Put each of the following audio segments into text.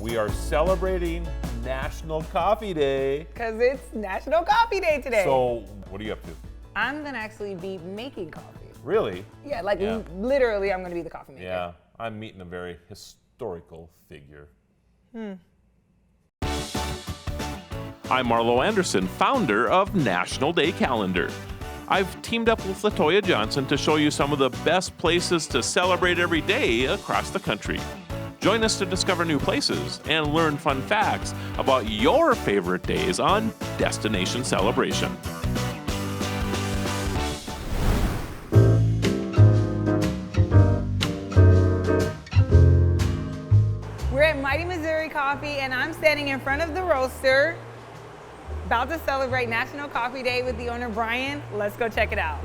We are celebrating National Coffee Day. Because it's National Coffee Day today. So, what are you up to? I'm going to actually be making coffee. Really? Yeah, literally I'm going to be the coffee maker. Yeah, I'm meeting a very historical figure. I'm Marlo Anderson, founder of National Day Calendar. I've teamed up with Latoya Johnson to show you some of the best places to celebrate every day across the country. Join us to discover new places and learn fun facts about your favorite days on Destination Celebration. We're at Mighty Missouri Coffee, and I'm standing in front of the roaster, about to celebrate National Coffee Day with the owner, Brian. Let's go check it out.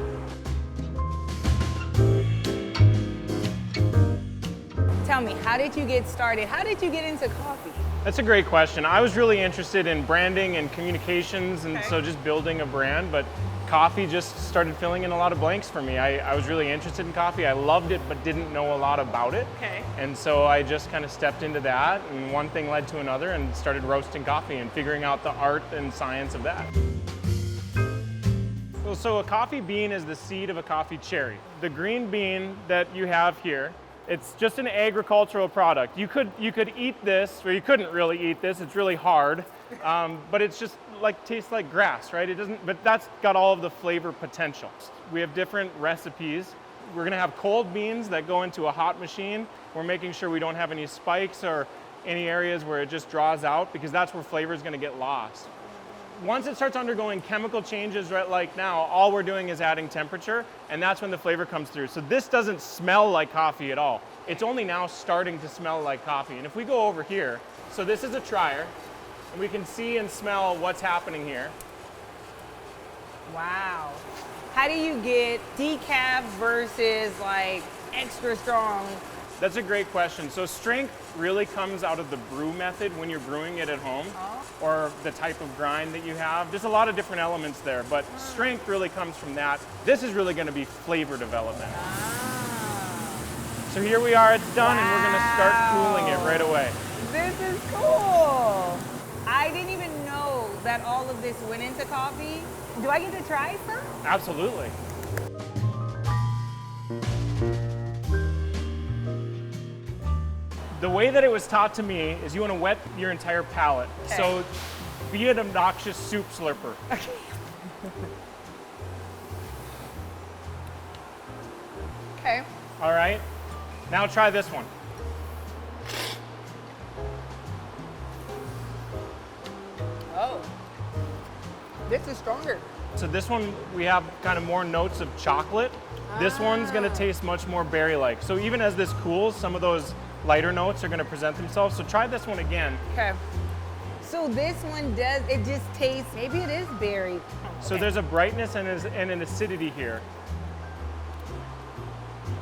Tell me, how did you get started? How did you get into coffee? That's a great question. I was really interested in branding and communications, and so just building a brand, but coffee just started filling in a lot of blanks for me. I was really interested in coffee. I loved it, but didn't know a lot about it. And so I just kind of stepped into that, and one thing led to another, and started roasting coffee and figuring out the art and science of that. So a coffee bean is the seed of a coffee cherry. The green bean that you have here, it's just an agricultural product. You could eat this, or you couldn't really eat this. It's really hard, but it's just tastes like grass, right? It doesn't, but that's got all of the flavor potential. We have different recipes. We're gonna have cold beans that go into a hot machine. We're making sure we don't have any spikes or any areas where it just draws out, because that's where flavor is gonna get lost. Once it starts undergoing chemical changes, right, like now, all we're doing is adding temperature, and that's when the flavor comes through. So this doesn't smell like coffee at all. It's only now starting to smell like coffee. And if we go over here, so this is a trier, and we can see and smell what's happening here. Wow. How do you get decaf versus extra strong? That's a great question. So strength really comes out of the brew method when you're brewing it at home, or the type of grind that you have. There's a lot of different elements there, but strength really comes from that. This is really gonna be flavor development. So here we are, it's done, and we're gonna start cooling it right away. This is cool. I didn't even know that all of this went into coffee. Do I get to try some? Absolutely. The way that it was taught to me is you want to wet your entire palate. So be an obnoxious soup slurper. Okay. All right, now try this one. Oh, this is stronger. So this one, we have kind of more notes of chocolate. This one's gonna taste much more berry-like. So even as this cools, some of those lighter notes are gonna present themselves. So try this one again. Okay. So this one it just tastes, maybe it is berry. So there's a brightness and an acidity here.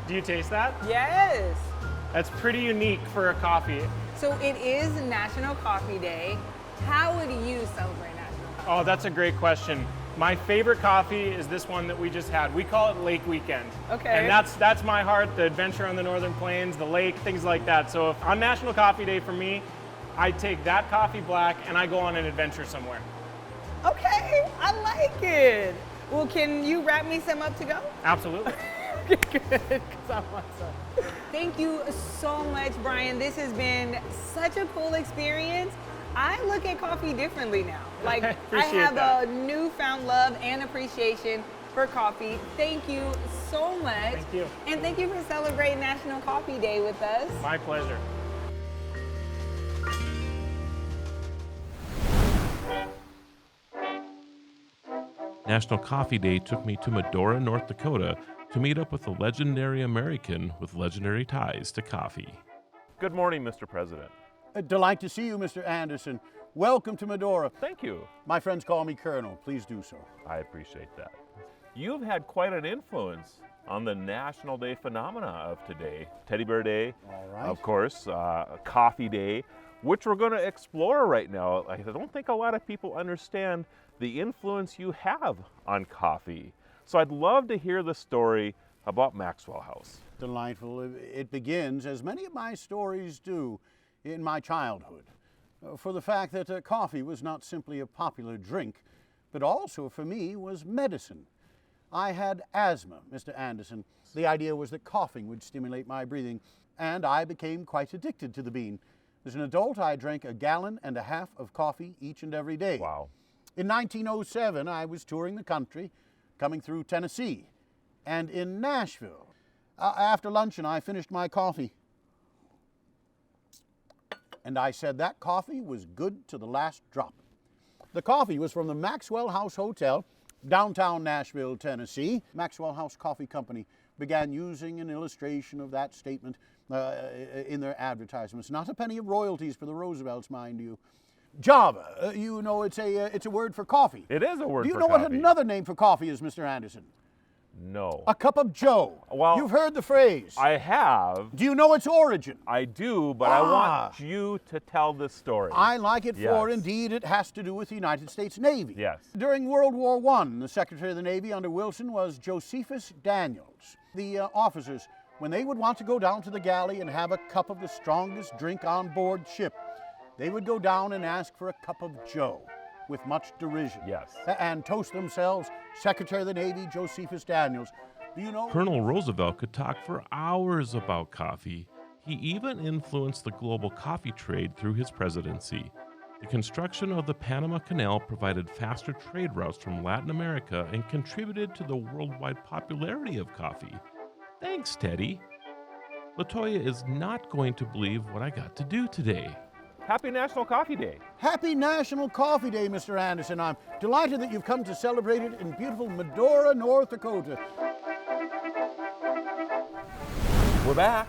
Do you taste that? Yes. That's pretty unique for a coffee. So it is National Coffee Day. How would you celebrate National Coffee? Oh, that's a great question. My favorite coffee is this one that we just had. We call it Lake Weekend. Okay. And that's my heart, the adventure on the Northern Plains, the lake, things like that. So if on National Coffee Day for me, I take that coffee black and I go on an adventure somewhere. Okay, I like it. Well, can you wrap me some up to go? Absolutely. Good, because I want some. Thank you so much, Brian. This has been such a cool experience. I look at coffee differently now. I have a newfound love and appreciation for coffee. Thank you so much. Thank you. And thank you for celebrating National Coffee Day with us. My pleasure. National Coffee Day took me to Medora, North Dakota to meet up with a legendary American with legendary ties to coffee. Good morning, Mr. President. A delight to see you, Mr. Anderson. Welcome to Medora. Thank you. My friends call me Colonel. Please do so. I appreciate that. You've had quite an influence on the National Day phenomena of today. Teddy Bear Day, All right. of course, Coffee Day, which we're going to explore right now. I don't think a lot of people understand the influence you have on coffee. So I'd love to hear the story about Maxwell House. Delightful. It begins, as many of my stories do, in my childhood for the fact that coffee was not simply a popular drink, but also for me was medicine. I had asthma, Mr. Anderson. The idea was that coughing would stimulate my breathing, and I became quite addicted to the bean. As an adult, I drank 1.5 gallons of coffee each and every day. Wow. In 1907, I was touring the country, coming through Tennessee, and in Nashville. After luncheon, I finished my coffee. And I said that coffee was good to the last drop. The coffee was from the Maxwell House Hotel, downtown Nashville, Tennessee. Maxwell House Coffee Company began using an illustration of that statement in their advertisements. Not a penny of royalties for the Roosevelts, mind you. Java, you know, it's a word for coffee. It is a word for coffee. Do you know what another name for coffee is, Mr. Anderson? No. A cup of joe. Well, you've heard the phrase. I have. Do you know its origin? I do, but I want you to tell this story. I like it for, Yes. indeed, it has to do with the United States Navy. Yes. During World War I, the Secretary of the Navy under Wilson was Josephus Daniels. The officers, when they would want to go down to the galley and have a cup of the strongest drink on board ship, they would go down and ask for a cup of joe, with much derision. Yes. And toast themselves, Secretary of the Navy Josephus Daniels. Do you know? Colonel Roosevelt could talk for hours about coffee. He even influenced the global coffee trade through his presidency. The construction of the Panama Canal provided faster trade routes from Latin America and contributed to the worldwide popularity of coffee. Thanks, Teddy. Latoya is not going to believe what I got to do today. Happy National Coffee Day. Happy National Coffee Day, Mr. Anderson. I'm delighted that you've come to celebrate it in beautiful Medora, North Dakota. We're back.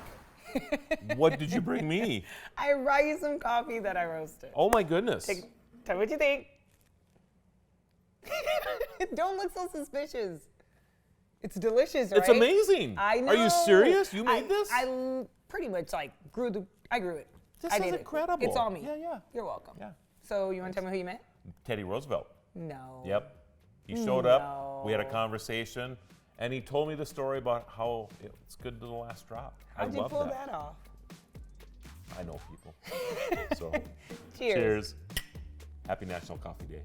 What did you bring me? I brought you some coffee that I roasted. Oh my goodness. Tell me what you think. Don't look so suspicious. It's delicious, right? It's amazing. I know. Are you serious? You made this? I pretty much I grew it. This I is did it. incredible. It's all me. Yeah. You're welcome. Yeah. So you want to tell me who you met? Teddy Roosevelt. No. Yep. He showed up. We had a conversation, and he told me the story about how it's good to the last drop. How'd you pull that off? I know people. So, Cheers. Happy National Coffee Day.